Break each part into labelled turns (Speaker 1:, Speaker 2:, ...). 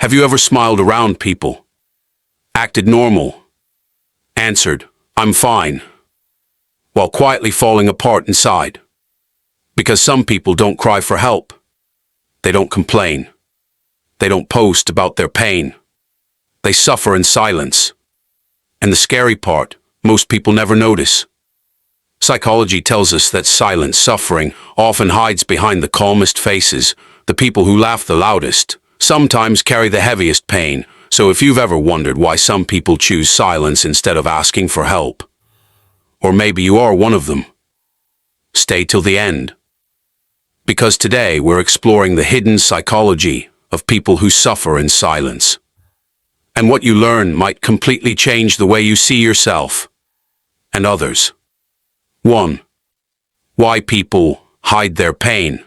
Speaker 1: Have you ever smiled around people? Acted normal? Answered, "I'm fine," while quietly falling apart inside? Because some people don't cry for help. They don't complain. They don't post about their pain. They suffer in silence. And the scary part, most people never notice. Psychology tells us that silent suffering often hides behind the calmest faces. The people who laugh the loudest sometimes carry the heaviest pain. So if you've ever wondered why some people choose silence instead of asking for help, or maybe you are one of them, stay till the end. Because today we're exploring the hidden psychology of people who suffer in silence. And what you learn might completely change the way you see yourself and others. 1. Why people hide their pain.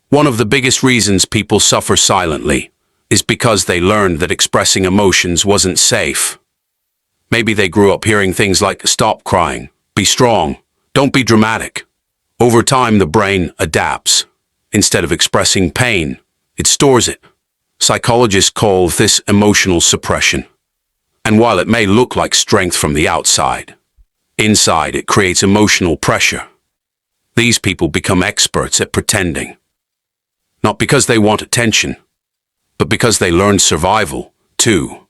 Speaker 1: One of the biggest reasons people suffer silently is because they learned that expressing emotions wasn't safe. Maybe they grew up hearing things like, "Stop crying, be strong, don't be dramatic." Over time, the brain adapts. Instead of expressing pain, it stores it. Psychologists call this emotional suppression. And while it may look like strength from the outside, inside it creates emotional pressure. These people become experts at pretending. Not because they want attention, but because they learned survival, too.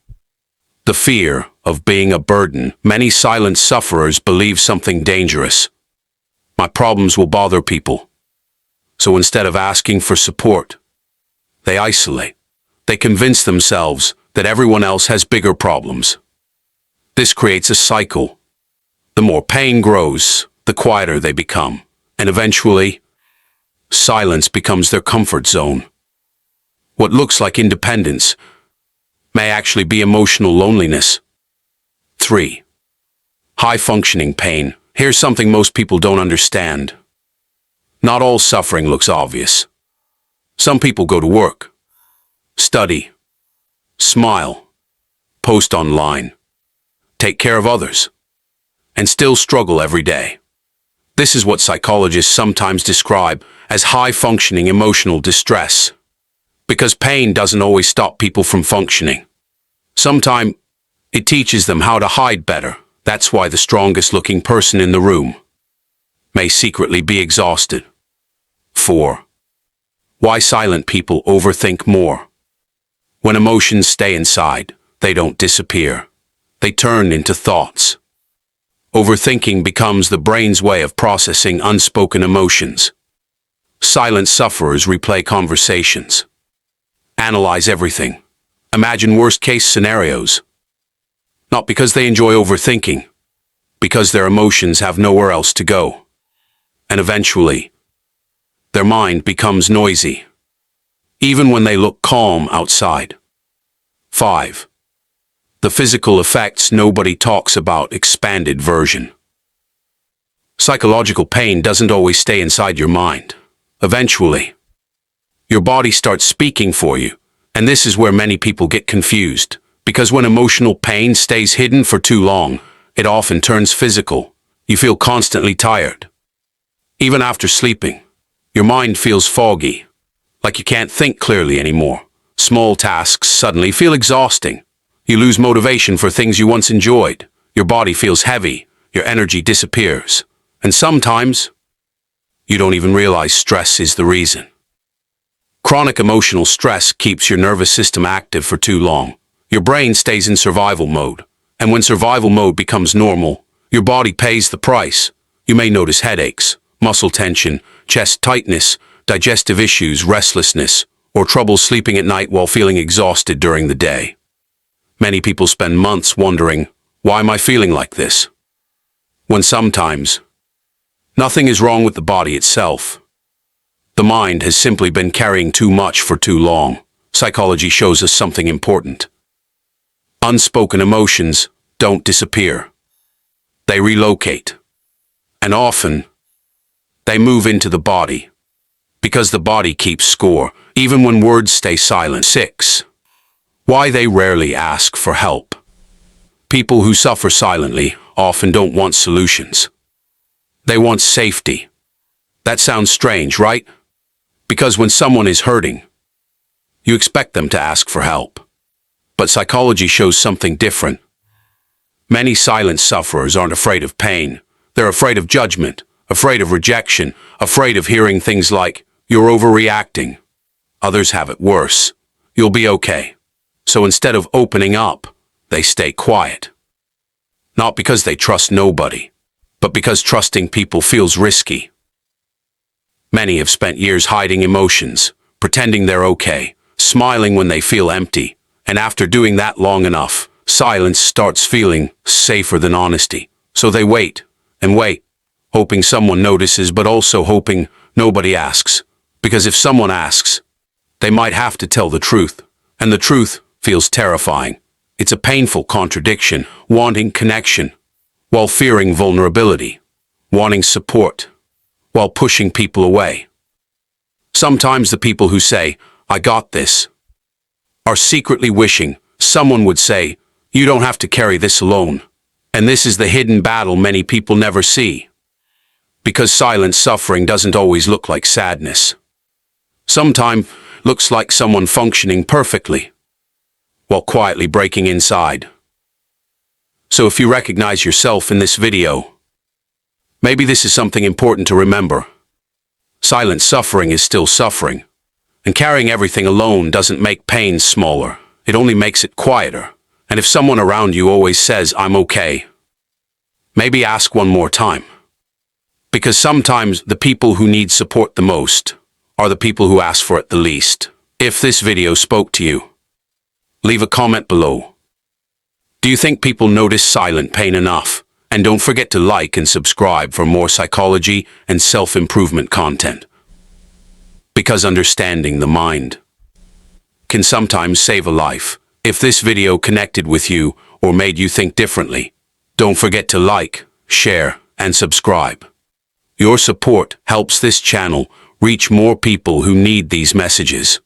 Speaker 1: The fear of being a burden. Many silent sufferers believe something dangerous. My problems will bother people. So instead of asking for support, they isolate. They convince themselves that everyone else has bigger problems. This creates a cycle. The more pain grows, the quieter they become, and eventually, silence becomes their comfort zone. What looks like independence may actually be emotional loneliness. 3. High-functioning pain. Here's something most people don't understand. Not all suffering looks obvious. Some people go to work, study, smile, post online, take care of others, and still struggle every day. This is what psychologists sometimes describe as high-functioning emotional distress. Because pain doesn't always stop people from functioning. Sometimes it teaches them how to hide better. That's why the strongest-looking person in the room may secretly be exhausted. 4. Why silent people overthink more. When emotions stay inside, they don't disappear. They turn into thoughts. Overthinking becomes the brain's way of processing unspoken emotions. Silent sufferers replay conversations. Analyze everything. Imagine worst-case scenarios. Not because they enjoy overthinking, because their emotions have nowhere else to go. And eventually, their mind becomes noisy, even when they look calm outside. 5. The physical effects nobody talks about. Expanded version. Psychological pain doesn't always stay inside your mind. Eventually, your body starts speaking for you, and this is where many people get confused, because when emotional pain stays hidden for too long, it often turns physical. You feel constantly tired. Even after sleeping, your mind feels foggy, like you can't think clearly anymore. Small tasks suddenly feel exhausting. You lose motivation for things you once enjoyed. Your body feels heavy, your energy disappears, and sometimes, you don't even realize stress is the reason. Chronic emotional stress keeps your nervous system active for too long. Your brain stays in survival mode, and when survival mode becomes normal, your body pays the price. You may notice headaches, muscle tension, chest tightness, digestive issues, restlessness, or trouble sleeping at night while feeling exhausted during the day. Many people spend months wondering, why am I feeling like this? When sometimes, nothing is wrong with the body itself. The mind has simply been carrying too much for too long. Psychology shows us something important. Unspoken emotions don't disappear. They relocate. And often, they move into the body. Because the body keeps score, even when words stay silent. 6. Why they rarely ask for help. People who suffer silently often don't want solutions. They want safety. That sounds strange, right? Because when someone is hurting, you expect them to ask for help. But psychology shows something different. Many silent sufferers aren't afraid of pain. They're afraid of judgment, afraid of rejection, afraid of hearing things like, "You're overreacting." Others have it worse. "You'll be okay." So instead of opening up, they stay quiet. Not because they trust nobody, but because trusting people feels risky. Many have spent years hiding emotions, pretending they're okay, smiling when they feel empty, and after doing that long enough, silence starts feeling safer than honesty. So they wait and wait, hoping someone notices, but also hoping nobody asks. Because if someone asks, they might have to tell the truth, and the truth feels terrifying. It's a painful contradiction, wanting connection while fearing vulnerability, wanting support while pushing people away. Sometimes the people who say, "I got this," are secretly wishing someone would say, "You don't have to carry this alone." And this is the hidden battle many people never see. Because silent suffering doesn't always look like sadness. Sometimes looks like someone functioning perfectly, while quietly breaking inside. So if you recognize yourself in this video, maybe this is something important to remember. Silent suffering is still suffering, and carrying everything alone doesn't make pain smaller. It only makes it quieter. And if someone around you always says, "I'm okay," maybe ask one more time. Because sometimes the people who need support the most are the people who ask for it the least. If this video spoke to you, leave a comment below. Do you think people notice silent pain enough? And don't forget to like and subscribe for more psychology and self-improvement content. Because understanding the mind can sometimes save a life. If this video connected with you or made you think differently, don't forget to like, share, and subscribe. Your support helps this channel reach more people who need these messages.